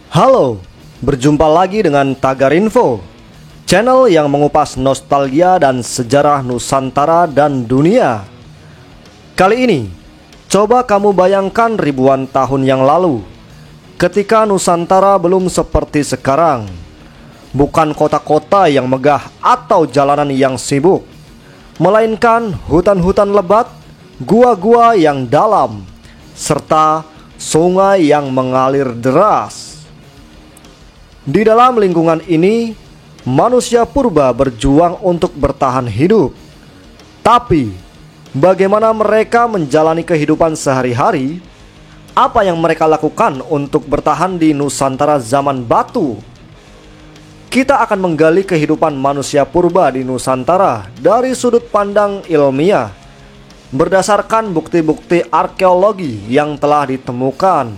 Halo, berjumpa lagi dengan Tagar Info, channel yang mengupas nostalgia dan sejarah Nusantara dan dunia. Kali ini, coba kamu bayangkan ribuan tahun yang lalu, ketika Nusantara belum seperti sekarang. Bukan kota-kota yang megah atau jalanan yang sibuk, melainkan hutan-hutan lebat, gua-gua yang dalam, serta sungai yang mengalir deras. Di dalam lingkungan ini, manusia purba berjuang untuk bertahan hidup. Tapi, bagaimana mereka menjalani kehidupan sehari-hari? Apa yang mereka lakukan untuk bertahan di Nusantara zaman batu? Kita akan menggali kehidupan manusia purba di Nusantara dari sudut pandang ilmiah, berdasarkan bukti-bukti arkeologi yang telah ditemukan.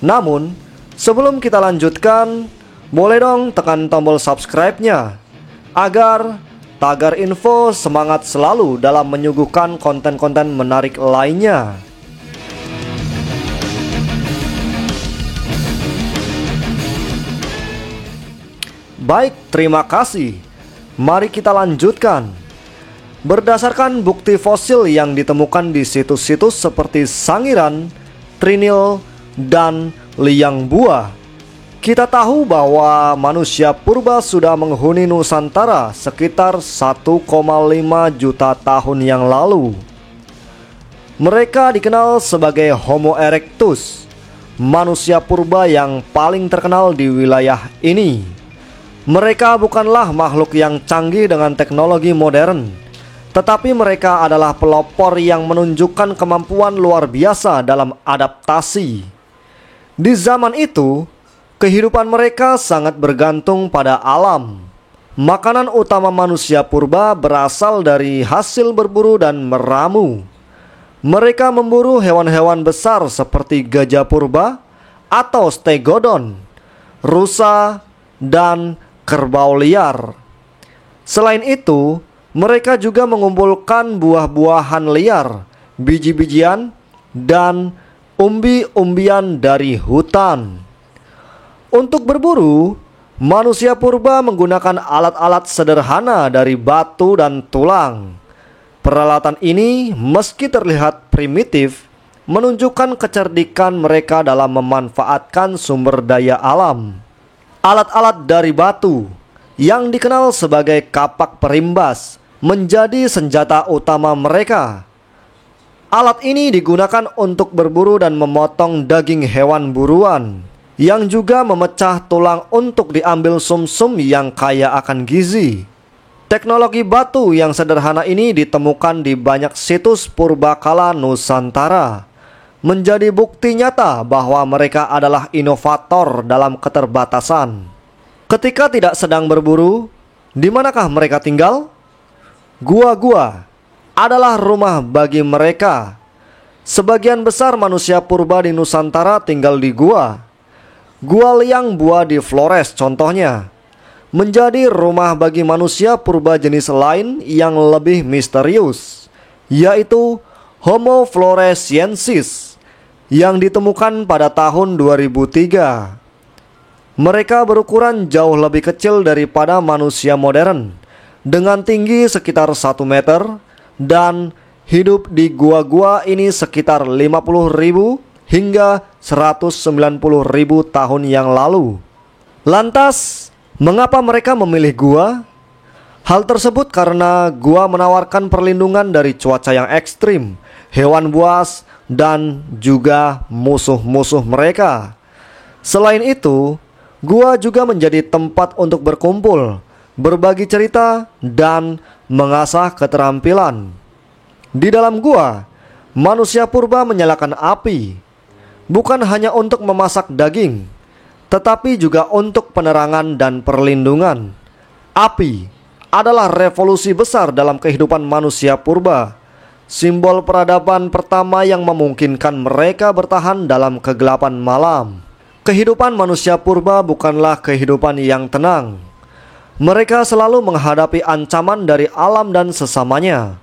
Namun, sebelum kita lanjutkan, boleh dong tekan tombol subscribe-nya agar Tagar Info semangat selalu dalam menyuguhkan konten-konten menarik lainnya. Baik, terima kasih. Mari kita lanjutkan. Berdasarkan bukti fosil yang ditemukan di situs-situs seperti Sangiran, Trinil, dan Liang Bua, kita tahu bahwa manusia purba sudah menghuni Nusantara sekitar 1,5 juta tahun yang lalu. Mereka dikenal sebagai Homo erectus, manusia purba yang paling terkenal di wilayah ini. Mereka bukanlah makhluk yang canggih dengan teknologi modern, tetapi mereka adalah pelopor yang menunjukkan kemampuan luar biasa dalam adaptasi. Di zaman itu, kehidupan mereka sangat bergantung pada alam. Makanan utama manusia purba berasal dari hasil berburu dan meramu. Mereka memburu hewan-hewan besar seperti gajah purba atau stegodon, rusa, dan kerbau liar. Selain itu, mereka juga mengumpulkan buah-buahan liar, biji-bijian, dan umbi-umbian dari hutan. Untuk berburu, manusia purba menggunakan alat-alat sederhana dari batu dan tulang. Peralatan ini, meski terlihat primitif, menunjukkan kecerdikan mereka dalam memanfaatkan sumber daya alam. Alat-alat dari batu, yang dikenal sebagai kapak perimbas, menjadi senjata utama mereka. Alat ini digunakan untuk berburu dan memotong daging hewan buruan, yang juga memecah tulang untuk diambil sumsum yang kaya akan gizi. Teknologi batu yang sederhana ini ditemukan di banyak situs purbakala Nusantara, menjadi bukti nyata bahwa mereka adalah inovator dalam keterbatasan. Ketika tidak sedang berburu, di manakah mereka tinggal? Gua-gua adalah rumah bagi mereka. Sebagian besar manusia purba di Nusantara tinggal di gua. Gua Liang Bua di Flores contohnya, menjadi rumah bagi manusia purba jenis lain yang lebih misterius, yaitu Homo floresiensis, yang ditemukan pada tahun 2003. Mereka berukuran jauh lebih kecil daripada manusia modern, dengan tinggi sekitar 1 meter, dan hidup di gua-gua ini sekitar 50.000 hingga 190.000 tahun yang lalu. Lantas, mengapa mereka memilih gua? Hal tersebut karena gua menawarkan perlindungan dari cuaca yang ekstrim, hewan buas, dan juga musuh-musuh mereka. Selain itu, gua juga menjadi tempat untuk berkumpul, berbagi cerita, dan mengasah keterampilan. Di dalam gua, manusia purba menyalakan api, bukan hanya untuk memasak daging, tetapi juga untuk penerangan dan perlindungan. Api adalah revolusi besar dalam kehidupan manusia purba, simbol peradaban pertama yang memungkinkan mereka bertahan dalam kegelapan malam. Kehidupan manusia purba bukanlah kehidupan yang tenang. Mereka selalu menghadapi ancaman dari alam dan sesamanya.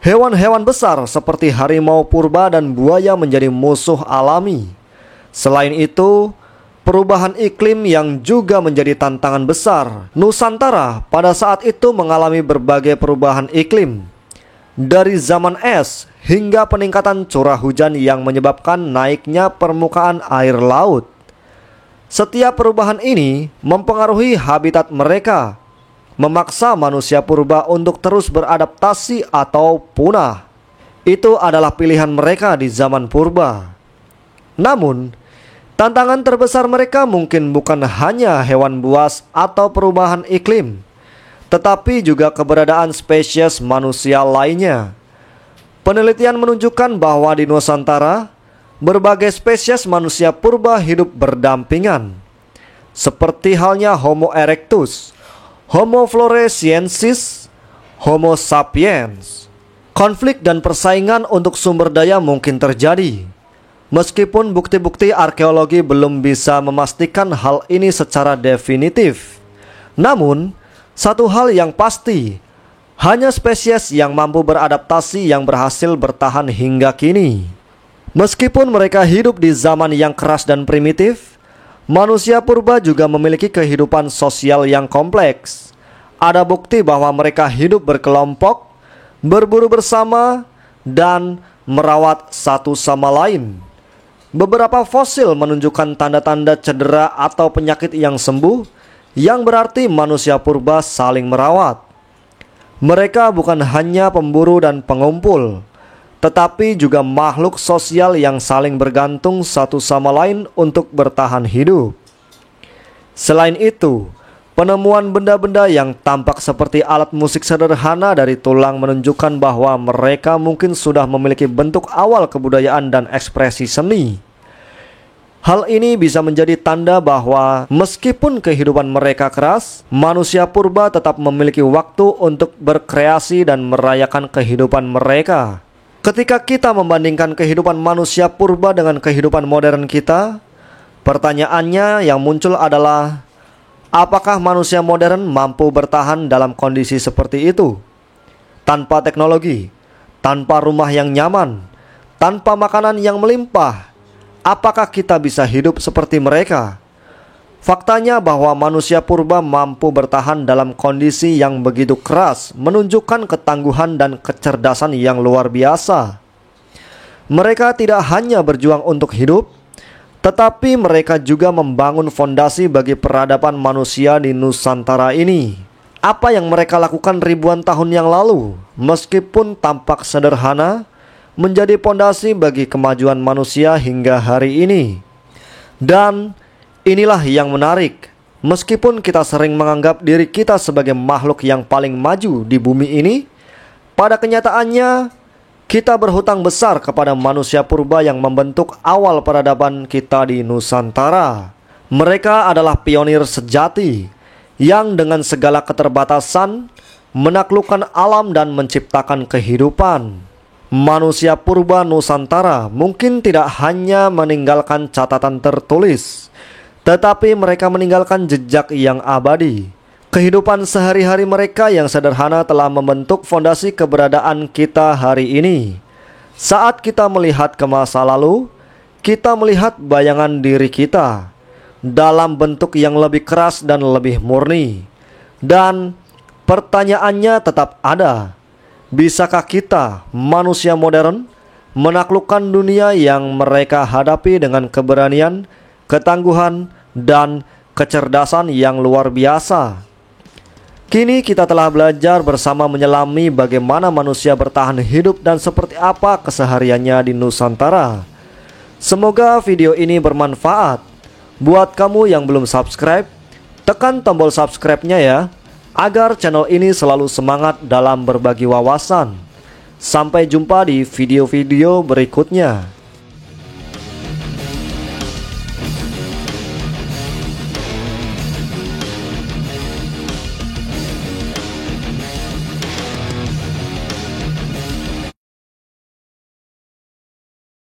Hewan-hewan besar seperti harimau purba dan buaya menjadi musuh alami. Selain itu, perubahan iklim yang juga menjadi tantangan besar. Nusantara pada saat itu mengalami berbagai perubahan iklim, dari zaman es hingga peningkatan curah hujan yang menyebabkan naiknya permukaan air laut. Setiap perubahan ini mempengaruhi habitat mereka, memaksa manusia purba untuk terus beradaptasi atau punah. Itu adalah pilihan mereka di zaman purba. Namun, tantangan terbesar mereka mungkin bukan hanya hewan buas atau perubahan iklim, tetapi juga keberadaan spesies manusia lainnya. Penelitian menunjukkan bahwa di Nusantara, berbagai spesies manusia purba hidup berdampingan, seperti halnya Homo erectus, Homo floresiensis, Homo sapiens. Konflik dan persaingan untuk sumber daya mungkin terjadi, meskipun bukti-bukti arkeologi belum bisa memastikan hal ini secara definitif. Namun, satu hal yang pasti, hanya spesies yang mampu beradaptasi yang berhasil bertahan hingga kini. Meskipun mereka hidup di zaman yang keras dan primitif, manusia purba juga memiliki kehidupan sosial yang kompleks. Ada bukti bahwa mereka hidup berkelompok, berburu bersama, dan merawat satu sama lain. Beberapa fosil menunjukkan tanda-tanda cedera atau penyakit yang sembuh, yang berarti manusia purba saling merawat. Mereka bukan hanya pemburu dan pengumpul, tetapi juga makhluk sosial yang saling bergantung satu sama lain untuk bertahan hidup. Selain itu, penemuan benda-benda yang tampak seperti alat musik sederhana dari tulang menunjukkan bahwa mereka mungkin sudah memiliki bentuk awal kebudayaan dan ekspresi seni. Hal ini bisa menjadi tanda bahwa meskipun kehidupan mereka keras, manusia purba tetap memiliki waktu untuk berkreasi dan merayakan kehidupan mereka. Ketika kita membandingkan kehidupan manusia purba dengan kehidupan modern kita, pertanyaannya yang muncul adalah, apakah manusia modern mampu bertahan dalam kondisi seperti itu? Tanpa teknologi, tanpa rumah yang nyaman, tanpa makanan yang melimpah, apakah kita bisa hidup seperti mereka? Faktanya bahwa manusia purba mampu bertahan dalam kondisi yang begitu keras menunjukkan ketangguhan dan kecerdasan yang luar biasa. Mereka tidak hanya berjuang untuk hidup, tetapi mereka juga membangun fondasi bagi peradaban manusia di Nusantara ini. Apa yang mereka lakukan ribuan tahun yang lalu, meskipun tampak sederhana, menjadi fondasi bagi kemajuan manusia hingga hari ini. Dan inilah yang menarik, meskipun kita sering menganggap diri kita sebagai makhluk yang paling maju di bumi ini, pada kenyataannya kita berhutang besar kepada manusia purba yang membentuk awal peradaban kita di Nusantara. Mereka adalah pionir sejati yang dengan segala keterbatasan menaklukkan alam dan menciptakan kehidupan. Manusia purba Nusantara mungkin tidak hanya meninggalkan catatan tertulis, tetapi mereka meninggalkan jejak yang abadi. Kehidupan sehari-hari mereka yang sederhana telah membentuk fondasi keberadaan kita hari ini. Saat kita melihat ke masa lalu, kita melihat bayangan diri kita dalam bentuk yang lebih keras dan lebih murni. Dan pertanyaannya tetap ada. Bisakah kita, manusia modern, menaklukkan dunia yang mereka hadapi dengan keberanian, ketangguhan, dan kecerdasan yang luar biasa? Kini kita telah belajar bersama menyelami bagaimana manusia bertahan hidup dan seperti apa kesehariannya di Nusantara. Semoga video ini bermanfaat. Buat kamu yang belum subscribe, tekan tombol subscribe-nya ya, agar channel ini selalu semangat dalam berbagi wawasan. Sampai jumpa di video-video berikutnya.